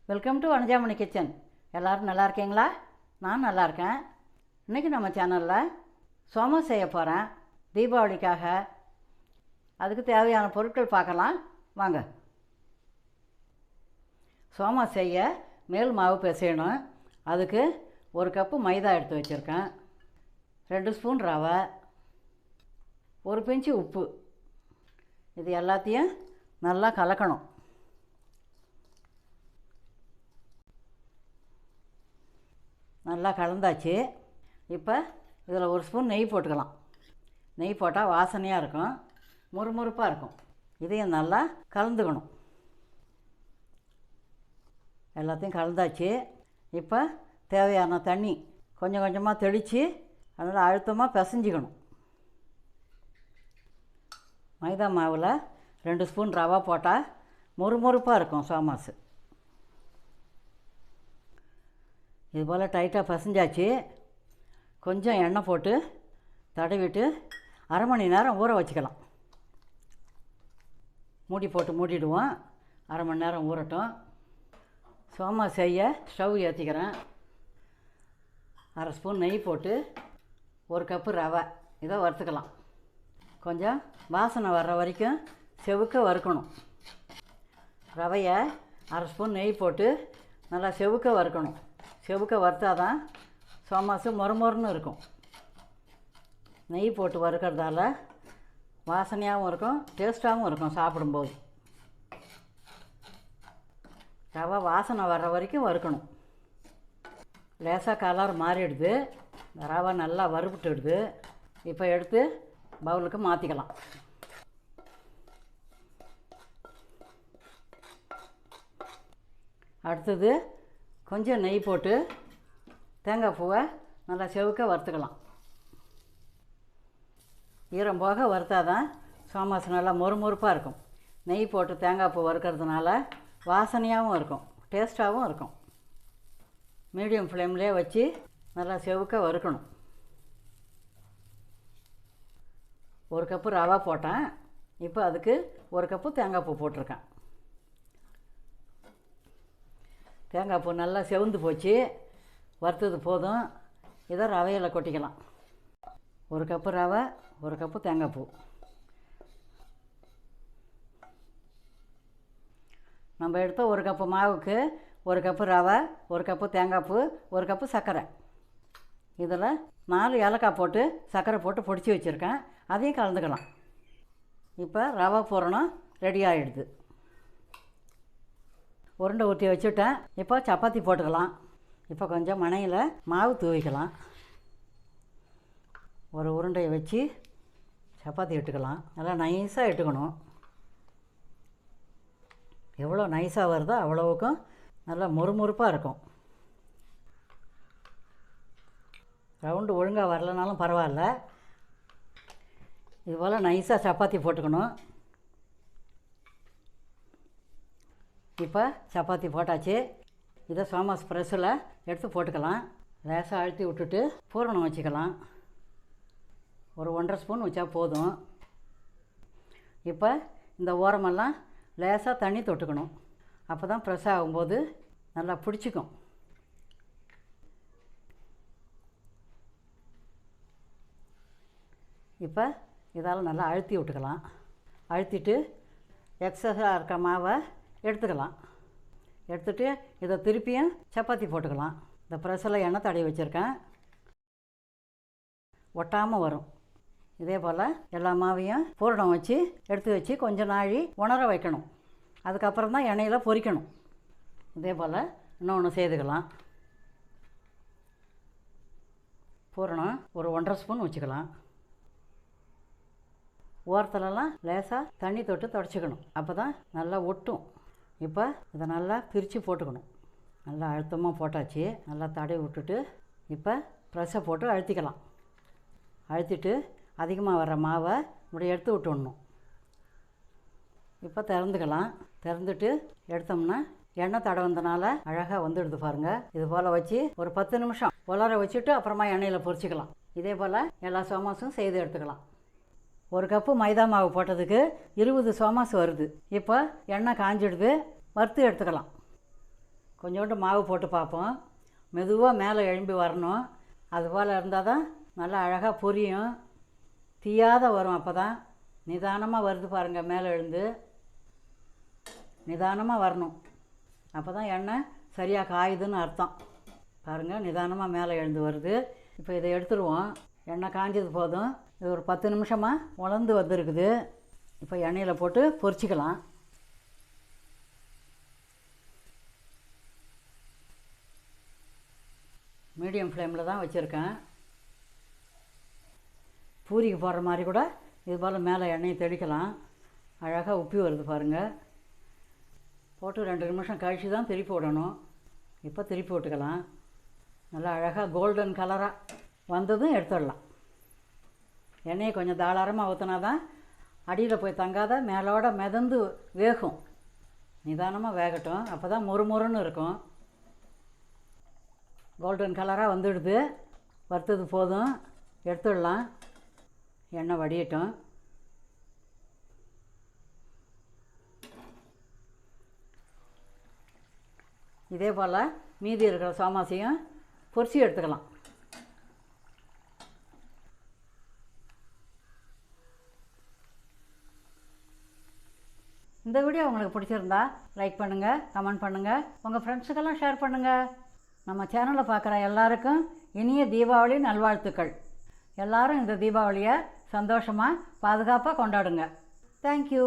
Welcome to Vanajamani kitchen. எல்லோரும் நல்லா இருக்கீங்களா? நான் நல்லா இருக்கேன். இன்றைக்கி நம்ம சேனலில் சோம செய்ய போகிறேன் தீபாவளிக்காக. அதுக்கு தேவையான பொருட்கள் பார்க்கலாம் வாங்க. சோம செய்ய மேல் மாவு பிசையணும். அதுக்கு 1 கப்பு மைதா எடுத்து வச்சுருக்கேன், 2 ஸ்பூன் ரவை, 1 பிஞ்சு உப்பு. இது எல்லாத்தையும் நல்லா கலக்கணும். நல்லா கலந்தாச்சு. இப்போ இதில் 1 ஸ்பூன் நெய் போட்டுக்கலாம். நெய் போட்டால் வாசனையாக இருக்கும், முறுமுறுப்பாக இருக்கும். இதையும் நல்லா கலந்துக்கணும். எல்லாத்தையும் கலந்தாச்சு. இப்போ தேவையான தண்ணி கொஞ்சம் கொஞ்சமாக தெளித்து அதனால் அழுத்தமாக பிசைஞ்சிக்கணும். மைதா மாவில் 2 ஸ்பூன் ரவா போட்டால் முறுமுறுப்பாக இருக்கும் சோமாஸு. இது போல் டைட்டாக பசைஞ்சாச்சு. கொஞ்சம் எண்ணெய் போட்டு தடவிட்டு அரை மணி நேரம் ஊற வச்சுக்கலாம். மூடி போட்டு மூடிடுவோம். அரை மணி நேரம் ஊறட்டும். சோமா செய்ய ஸ்டவ் ஏற்றிக்கிறேன். 1/2 ஸ்பூன் நெய் போட்டு 1 கப்பு ரவை இதை வறுத்துக்கலாம். கொஞ்சம் வாசனை வர்ற வரைக்கும் செவுக்க வறுக்கணும். ரவையை 1/2 ஸ்பூன் நெய் போட்டு நல்லா செவுக்க வறுக்கணும். செவுக்க வறுத்தா தான் சோமாஸு மொறுமொறுன்னு இருக்கும். நெய் போட்டு வறுக்கிறதால வாசனையாகவும் இருக்கும், டேஸ்ட்டாகவும் இருக்கும் சாப்பிடும்போது. ரவை வாசனை வர்ற வரைக்கும் வறுக்கணும். லேசாக கலர் மாறிடுது. ரவை நல்லா வறுபட்டுடுது. இப்போ எடுத்து பவுலுக்கு மாற்றிக்கலாம். அடுத்தது கொஞ்சம் நெய் போட்டு தேங்காய் பூவை நல்லா செவுக்க வறுத்துக்கலாம். ஈரம் போக வறுத்தா தான் சோமாஸ் நல்லா மொறுமொறுப்பாக இருக்கும். நெய் போட்டு தேங்காய் பூ வறுக்கிறதுனால வாசனையாகவும் இருக்கும், டேஸ்ட்டாகவும் இருக்கும். மீடியம் ஃப்ளேம்லேயே வச்சு நல்லா செவுக்க வறுக்கணும். 1 கப்பு ரவா போட்டேன். இப்போ அதுக்கு 1 கப்பு தேங்காய் பூ போட்டிருக்கேன். தேங்காய் பூ நல்லா செவந்து போச்சு. வறுத்தது போதும். இதை ரவையில் கொட்டிக்கலாம். 1 கப்பு ரவை, 1 கப்பு தேங்காய் பூ. நம்ம எடுத்த 1 கப்பு மாவுக்கு 1 கப்பு ரவை, 1 கப்பு தேங்காய் பூ, 1 கப்பு சர்க்கரை. இதில் 4 ஏலக்காய் போட்டு சர்க்கரை போட்டு பொடிச்சு வச்சுருக்கேன். அதையும் கலந்துக்கலாம். இப்போ ரவை பூரணம் ரெடி ஆகிடுது. உருண்டை ஊற்றி வச்சுட்டேன். இப்போ சப்பாத்தி போட்டுக்கலாம். இப்போ கொஞ்சம் மணையில் மாவு தூவிக்கலாம். ஒரு உருண்டையை வச்சு சப்பாத்தி இட்டுக்கலாம். நல்லா நைஸாக இட்டுக்கணும். எவ்வளோ நைஸாக வருதோ அவ்வளோவுக்கும் நல்லா மொறுமொறுப்பாக இருக்கும். ரவுண்டு ஒழுங்காக வரலனாலும் பரவாயில்ல, இது போல் நைஸாக சப்பாத்தி போட்டுக்கணும். இப்போ சப்பாத்தி போட்டாச்சு. இதை சோமாஸ் ப்ரெஸ்ஸில் எடுத்து போட்டுக்கலாம். லேசாக அழுத்தி விட்டுட்டு பூரணம் வச்சுக்கலாம். ஒரு 1½ ஸ்பூன் வச்சா போதும். இப்போ இந்த ஓரமெல்லாம் லேசாக தண்ணி தொட்டுக்கணும். அப்போ தான் ப்ரெஸ் ஆகும்போது நல்லா பிடிச்சிக்கும். இப்போ இதால் நல்லா அழுத்தி விட்டுக்கலாம். அழுத்திட்டு எக்ஸஸாக இருக்க மாவை எடுத்துக்கலாம். எடுத்துகிட்டு இதை திருப்பியும் சப்பாத்தி போட்டுக்கலாம். இந்த ப்ரெஸ்ஸில் எண்ணெய் தடவி வச்சுருக்கேன், ஒட்டாமல் வரும். இதே போல் எல்லா மாவையும் பூரணம் வச்சு எடுத்து வச்சு கொஞ்சம் நாழி உணர வைக்கணும். அதுக்கப்புறம் தான் எண்ணெயில் பொரிக்கணும். இதே போல் இன்னொன்று செய்துக்கலாம். பூரணம் ஒரு 1½ ஸ்பூன் வச்சுக்கலாம். ஓரத்துலலாம் லேசாக தண்ணி தொட்டு தொடச்சிக்கணும். அப்போ தான் நல்லா ஒட்டும். இப்போ இதை நல்லா பிரித்து போட்டுக்கணும். நல்லா அழுத்தமாக போட்டாச்சு. நல்லா தடவி விட்டுட்டு இப்போ ப்ரெஸ்ஸை போட்டு அழுத்திக்கலாம். அழுத்திட்டு அதிகமாக வர்ற மாவை இப்படி எடுத்து விட்டுடணும். இப்போ திறந்துக்கலாம். திறந்துட்டு எடுத்தோம்னா எண்ணெய் தடவந்தனால அழகாக வந்துடுது பாருங்கள். இது போல் வச்சு ஒரு 10 நிமிஷம் உலர வச்சுட்டு அப்புறமா எண்ணெயில் பொரிச்சிக்கலாம். இதே போல் எல்லா சோமாஸும் செய்து எடுத்துக்கலாம். 1 கப்பு மைதா மாவு போட்டதுக்கு 20 சோமாஸ் வருது. இப்போ எண்ணெய் காஞ்சிடுது, வறுத்து எடுத்துக்கலாம். கொஞ்சோண்டு மாவு போட்டு பார்ப்போம். மெதுவாக மேலே எழும்பி வரணும். அதுபோல் இருந்தால் தான் நல்லா அழகாக பொரியும், தீயாத வரும். அப்போ தான் நிதானமாக வருது பாருங்கள், மேலே எழுந்து நிதானமாக வரணும். அப்போ தான் எண்ணெய் சரியாக காயுதுன்னு அர்த்தம். பாருங்கள், நிதானமாக மேலே எழுந்து வருது. இப்போ இதை எடுத்துருவோம். எண்ணெய் காஞ்சது போதும். இது ஒரு 10 நிமிஷமாக உலர்ந்து வந்துருக்குது. இப்போ எண்ணெயில் போட்டு பொரிச்சிக்கலாம். மீடியம் ஃப்ளேமில் தான் வச்சுருக்கேன். பூரிக்கு போடுற மாதிரி கூட இது போல் மேலே எண்ணெயை தெளிக்கலாம். அழகாக உப்பி வருது பாருங்கள். போட்டு 2 நிமிஷம் கழித்து தான் திருப்பி விடணும். இப்போ திருப்பி விட்டுக்கலாம். நல்லா அழகாக கோல்டன் கலராக வந்ததும் எடுத்துடலாம். எண்ணெயை கொஞ்சம் தாராளமாக ஊற்றினா தான் அடியில் போய் தங்காத மேலோட மிதந்து வேகும். நிதானமாக வேகட்டும், அப்போ தான் மொறுமொறுன்னு இருக்கும். கோல்டன் கலராக வந்துடுது. வறுத்தது போதும், எடுத்துடலாம். எண்ணெய் வடியட்டும். இதே போல் மீதி இருக்கிற சோமாசையும் பொரிச்சு எடுத்துக்கலாம். இந்த வீடியோ உங்களுக்கு பிடிச்சிருந்தா லைக் பண்ணுங்கள், கமெண்ட் பண்ணுங்கள், உங்கள் ஃப்ரெண்ட்ஸுக்கெல்லாம் ஷேர் பண்ணுங்கள். நம்ம சேனலை பார்க்குற எல்லாருக்கும் இனிய தீபாவளி நல்வாழ்த்துக்கள். எல்லாரும் இந்த தீபாவளியை சந்தோஷமாக பாதுகாப்பாக கொண்டாடுங்க. தேங்க்யூ.